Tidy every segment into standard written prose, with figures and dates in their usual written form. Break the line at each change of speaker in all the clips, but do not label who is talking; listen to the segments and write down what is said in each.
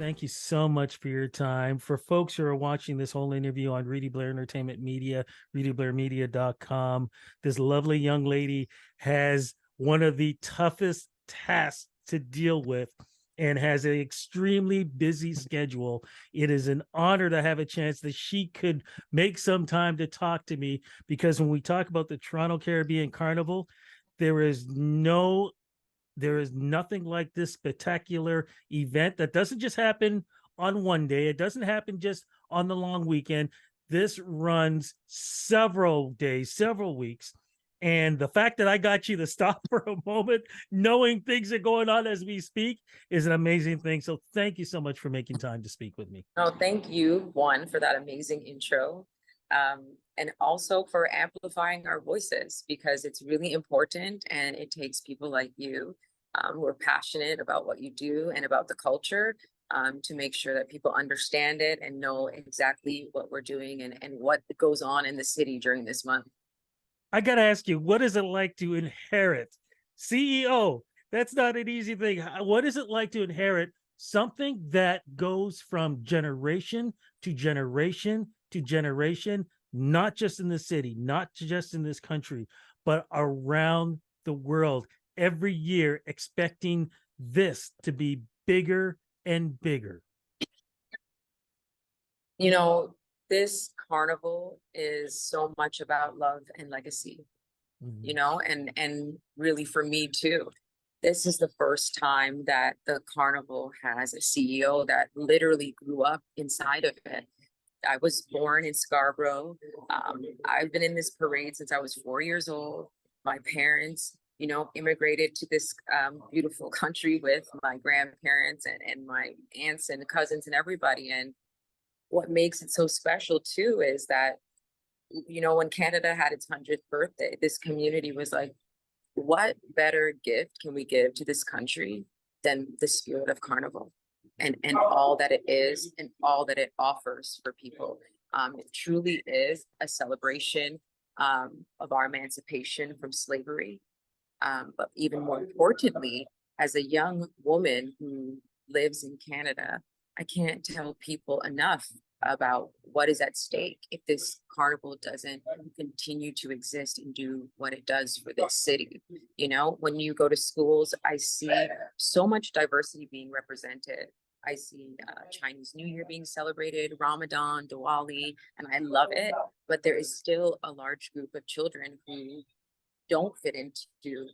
Thank you so much for your time. For folks who are watching this whole interview on Rudy Blair Entertainment Media, rudyblairmedia.com, this lovely young lady has one of the toughest tasks to deal with and has an extremely busy schedule. It is an honor to have a chance that she could make some time to talk to me, because when we talk about the Toronto Caribbean Carnival, there is no there is nothing like this spectacular event that doesn't just happen on one day. It doesn't happen just on the long weekend. This runs several days, several weeks. And the fact that I got you to stop for a moment, knowing things are going on as we speak, is an amazing thing. So thank you so much for making time to speak with me.
Oh, thank you, Juan, for that amazing intro. And also for amplifying our voices, because it's really important and it takes people like you who are passionate about what you do and about the culture to make sure that people understand it and know exactly what we're doing and what goes on in the city during this month.
I got to ask you, what is it like to inherit CEO? That's not an easy thing. What is it like to inherit something that goes from generation to generation to generation, not just in the city, not just in this country, but around the world every year, expecting this to be bigger and bigger?
You know, this carnival is so much about love and legacy, you know, and really for me too. This is the first time that the carnival has a CEO that literally grew up inside of it. I was born in Scarborough. I've been in this parade since I was 4 years old. My parents, you know, immigrated to this beautiful country with my grandparents and my aunts and cousins and everybody. And what makes it so special too is that, you know, when Canada had its 100th birthday, this community was like, what better gift can we give to this country than the spirit of carnival and all that it is and all that it offers for people. It truly is a celebration of our emancipation from slavery. But even more importantly, as a young woman who lives in Canada, I can't tell people enough about what is at stake if this carnival doesn't continue to exist and do what it does for this city. You know, when you go to schools, I see so much diversity being represented. I see Chinese New Year being celebrated, Ramadan, Diwali, and I love it. But there is still a large group of children who don't fit into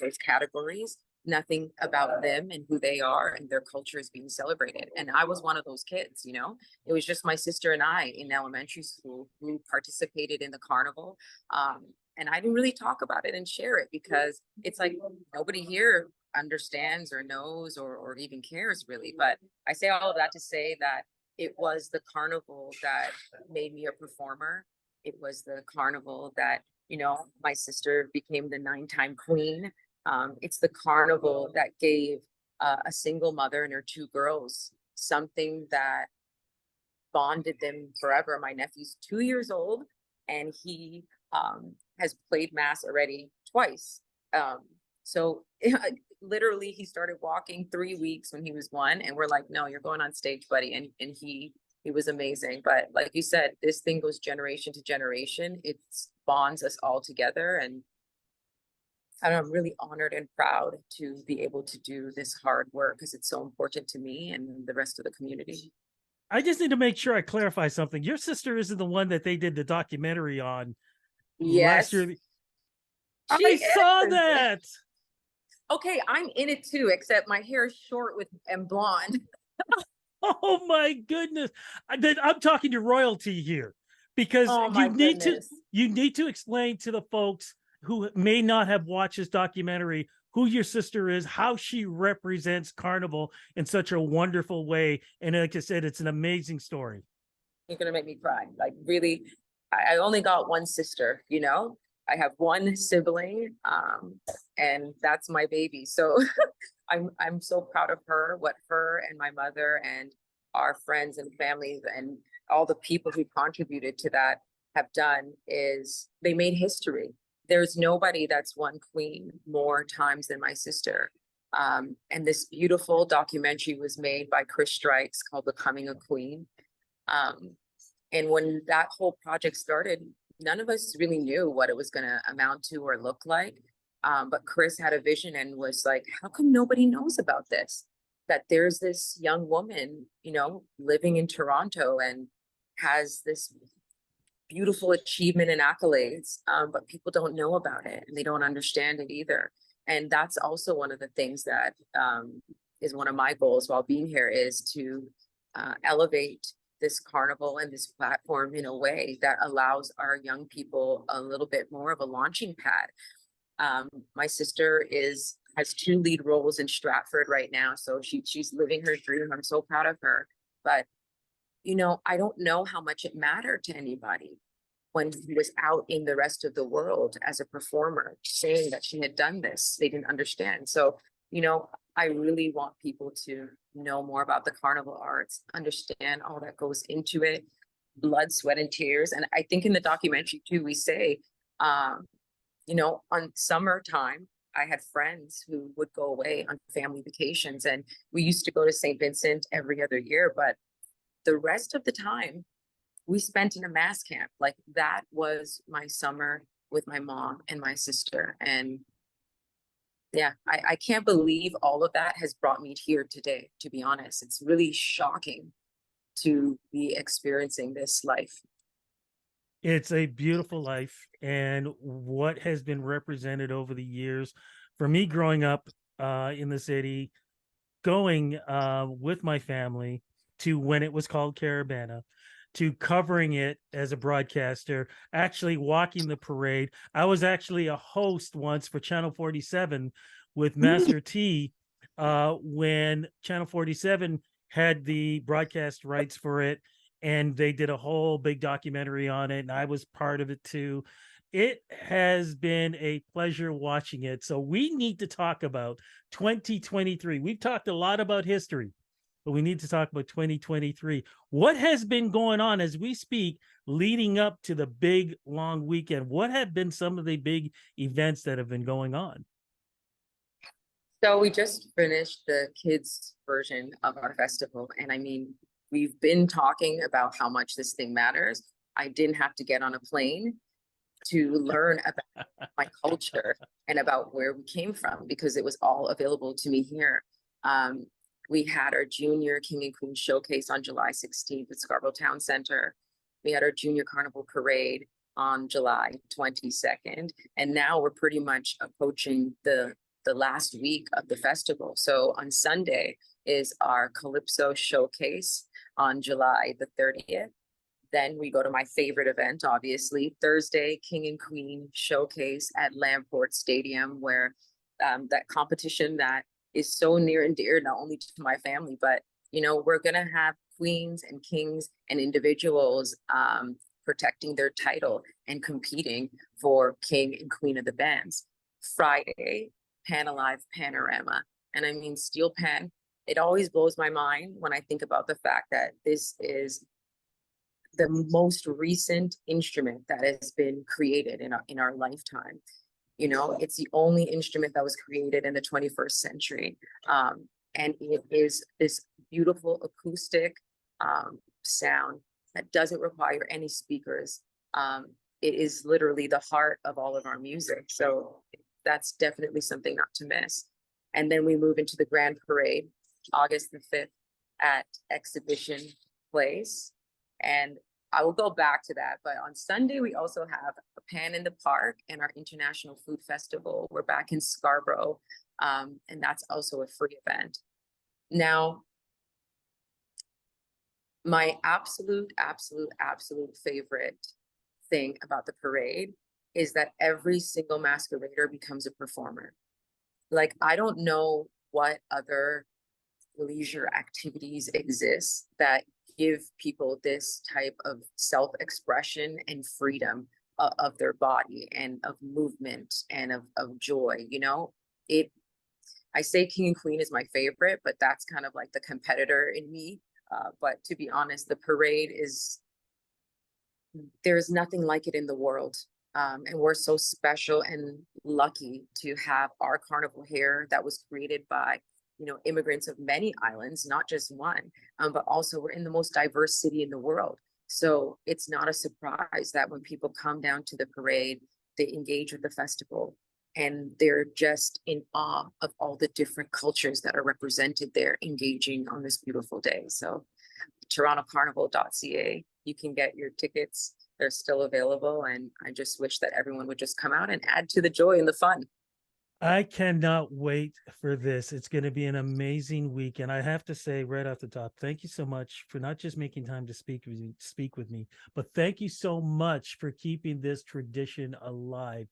those categories. Nothing about them and who they are and their culture is being celebrated. And I was one of those kids, you know, it was just my sister and I in elementary school who participated in the carnival. And I didn't really talk about it and share it because it's like nobody here understands or knows or even cares really. But I say all of that to say that it was the carnival that made me a performer. It was the carnival that, you know, my sister became the 9-time queen. It's the carnival that gave a single mother and her 2 girls something that bonded them forever. My nephew's 2 years old, and he has played mass already twice. So literally, he started walking 3 weeks when he was 1, and we're like, "No, you're going on stage, buddy." And he was amazing. But like you said, this thing goes generation to generation. It bonds us all together, and I'm really honored and proud to be able to do this hard work because it's so important to me and the rest of the community.
I just need to make sure I clarify something. Your sister isn't the one that they did the documentary on last
Yes,
year.
she
I saw
is.
that.
Okay, I'm in it too, except my hair is short with and blonde.
Oh my goodness. I'm talking to royalty here, because
Oh my goodness.
you need to explain to the folks who may not have watched this documentary who your sister is, how she represents Carnival in such a wonderful way. And like I said, it's an amazing story.
You're gonna make me cry. Like really, I only got one sister, you know. I have one sibling, and that's my baby. So I'm so proud of her, what her and my mother and our friends and families and all the people who contributed to that have done is they made history. There's nobody that's won queen more times than my sister. And this beautiful documentary was made by Chris Strikes called Becoming a Queen. And when that whole project started, none of us really knew what it was going to amount to or look like. But Chris had a vision and was like, how come nobody knows about this? That there's this young woman, you know, living in Toronto and has this beautiful achievement and accolades, but people don't know about it and they don't understand it either. And that's also one of the things that is one of my goals while being here, is to elevate this carnival and this platform in a way that allows our young people a little bit more of a launching pad. My sister has 2 lead roles in Stratford right now, so she's living her dream. I'm so proud of her. But you know, I don't know how much it mattered to anybody when he was out in the rest of the world as a performer saying that she had done this. They didn't understand. So, you know, I really want people to know more about the carnival arts, understand all that goes into it, blood, sweat, and tears. And I think in the documentary too, we say, you know, on summertime, I had friends who would go away on family vacations, and we used to go to St. Vincent every other year, but the rest of the time we spent in a mass camp. Like, that was my summer with my mom and my sister. And yeah, I can't believe all of that has brought me here today, to be honest. It's really shocking to be experiencing this life.
It's a beautiful life, and what has been represented over the years for me growing up in the city, going with my family to when it was called Caravana, to covering it as a broadcaster, actually walking the parade. I was actually a host once for Channel 47 with Master T when Channel 47 had the broadcast rights for it, and they did a whole big documentary on it, and I was part of it too. It has been a pleasure watching it. So we need to talk about 2023. We've talked a lot about history, but we need to talk about 2023. What has been going on as we speak leading up to the big long weekend? What have been some of the big events that have been going on?
So we just finished the kids version of our festival. And I mean, we've been talking about how much this thing matters. I didn't have to get on a plane to learn about my culture and about where we came from, because it was all available to me here. We had our junior King and Queen showcase on July 16th at Scarborough Town Center. We had our junior carnival parade on July 22nd. And now we're pretty much approaching the last week of the festival. So on Sunday is our Calypso showcase on July the 30th. Then we go to my favorite event, obviously, Thursday, King and Queen showcase at Lamport Stadium, where that competition that is so near and dear, not only to my family, but, you know, we're going to have queens and kings and individuals protecting their title and competing for King and Queen of the Bands. Friday, Pan Alive Panorama. And I mean, steel pan, it always blows my mind when I think about the fact that this is the most recent instrument that has been created in our lifetime. You know, it's the only instrument that was created in the 21st century. And it is this beautiful acoustic sound that doesn't require any speakers. It is literally the heart of all of our music. So that's definitely something not to miss. And then we move into the Grand Parade, August the 5th at Exhibition Place. And I will go back to that. But on Sunday, we also have a Pan in the Park and our International Food Festival. We're back in Scarborough, and that's also a free event. Now, my absolute favorite thing about the parade is that every single masquerader becomes a performer. Like, I don't know what other leisure activities exist that give people this type of self-expression and freedom of their body and of movement and of joy. You know, I say King and Queen is my favorite, but that's kind of like the competitor in me. But to be honest, the parade is, there's nothing like it in the world. And we're so special and lucky to have our carnival here that was created by, immigrants of many islands, not just one, but also we're in the most diverse city in the world. So it's not a surprise that when people come down to the parade, they engage with the festival and they're just in awe of all the different cultures that are represented there, engaging on this beautiful day. So torontocarnival.ca, you can get your tickets. They're still available. And I just wish that everyone would just come out and add to the joy and the fun.
I cannot wait for this. It's going to be an amazing week. And I have to say right off the top, thank you so much for not just making time to speak with me, but thank you so much for keeping this tradition alive.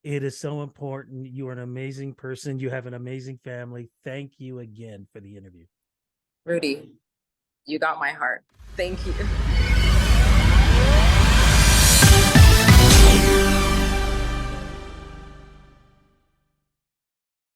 It is so important. You are an amazing person. You have an amazing family. Thank you again for the interview.
Rudy, you got my heart. Thank you.